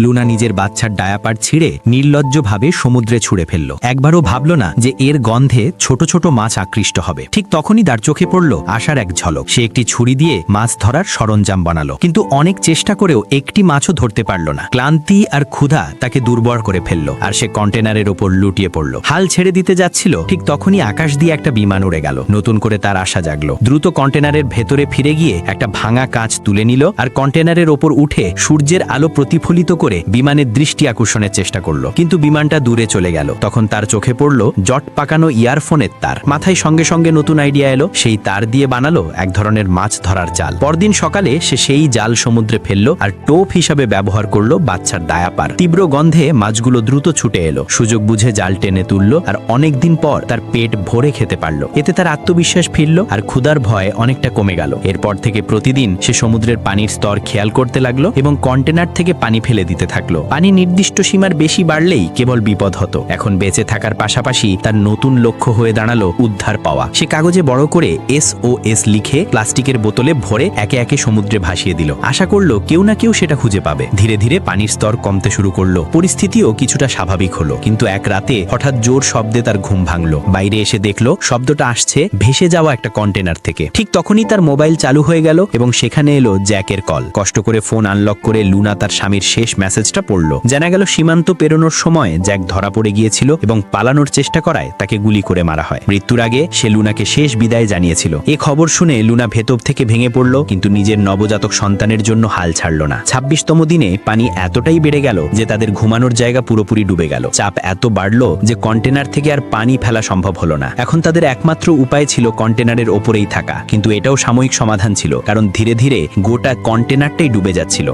Luna নিজের বাচ্চার diaper ছিঁড়ে নির্লজ্জভাবে সমুদ্রে ছুঁড়ে ফেলল। একবারও ভাবল না যে এর গন্ধে ছোট ছোট মাছ আকৃষ্ট হবে। ঠিক তখনই তার চোখে পড়ল আশার এক ঝলক। সে একটি ছুরি দিয়ে মাছ ধরার সরঞ্জাম বানালো, কিন্তু অনেক চেষ্টা করেও একটি মাছও ধরতে পারল না। ক্লান্তি আর ক্ষুধা তাকে দুর্বল করে ফেলল, আর সে কন্টেনারের ওপর লুটিয়ে পড়ল। হাল ছেড়ে দিতে যাচ্ছিল, ঠিক তখনই আকাশ দিয়ে একটা বিমান উড়ে গেল। নতুন করে তার আশা জাগলো। দ্রুত কন্টেনারের ভেতরে ফিরে গিয়ে একটা ভাঙা কাঁচ তুলে নিল আর কন্টেনারের ওপর উঠে সূর্যের আলো প্রতিফলিত করে বিমানের দৃষ্টি আকর্ষণের চেষ্টা করলো, কিন্তু বিমানটা দূরে চলে গেল। তখন তার চোখে পড়ল জট পাকানো ইয়ারফোনের তার। মাথায় সঙ্গে সঙ্গে নতুন আইডিয়া এলো। সেই তার দিয়ে বানালো এক ধরনের মাছ ধরার জাল। পরদিন সকালে সে সেই জাল সমুদ্রে ফেললো আর টোপ হিসাবে ব্যবহার করলো বাচ্চার ডায়াপার। তীব্র গন্ধে মাছগুলো দ্রুত ছুটে এলো। সুযোগ বুঝে জাল টেনে তুললো আর অনেকদিন পর তার পেট ভরে খেতে পারলো। এতে তার আত্মবিশ্বাস ফিরলো আর ক্ষুধার ভয় অনেকটা কমে গেল। এরপর থেকে প্রতিদিন সে সমুদ্রের পানির স্তর খেয়াল করতে লাগলো এবং কন্টেনার থেকে পানি ফেলে দিতে থাকলো। পানি নির্দিষ্ট সীমার বেশি বাড়লেই কেবল বিপদ হতো। এখন বেঁচে থাকার পাশাপাশি তার নতুন লক্ষ্য হয়ে দাঁড়ালো উদ্ধার পাওয়া। সে কাগজে বড় করে SOS লিখে প্লাস্টিকের বোতলে ভরে একে একে সমুদ্রে ভাসিয়ে দিল। আশা করলো কেউ না কেউ সেটা খুঁজে পাবে। ধীরে ধীরে পানির স্তর কমতে শুরু করলো। পরিস্থিতিও কিছুটা স্বাভাবিক হলো, কিন্তু এক রাতে হঠাৎ জোর শব্দে তার ঘুম ভাঙলো। বাইরে এসে দেখলো শব্দটা আসছে ভেসে যাওয়া একটা কন্টেনার থেকে। ঠিক তখনই তার মোবাইল চালু হয়ে গেল এবং সেখানে এলো জ্যাকের কল। কষ্ট করে ফোন আনলক করে লুনা তার স্বামীর শেষ মেসেজটা পড়ল। জানা গেল সীমান্ত পেরোনোর সময় জ্যাক ধরা পড়ে গিয়েছিল এবং পালানোর চেষ্টা করায় তাকে গুলি করে মারা হয়। মৃত্যুর আগে সে লুনাকে শেষ বিদায় জানিয়েছিল। এ খবর শুনে লুনা ভেতর থেকে ভেঙে পড়ল, কিন্তু নিজের নবজাতক সন্তানের জন্য হাল ছাড়ল না। 26তম দিনে পানি এতটাই বেড়ে গেল যে তাদের ঘুমানোর জায়গা পুরোপুরি ডুবে গেল। চাপ এত বাড়লো যে কন্টেনার থেকে আর পানি ফেলা সম্ভব হলো না। এখন তাদের একমাত্র উপায় ছিল কন্টেনারের ওপরেই থাকা, কিন্তু এটাও সাময়িক সমাধান ছিল, কারণ ধীরে ধীরে গোটা কন্টেনারটাই ডুবে যাচ্ছিল।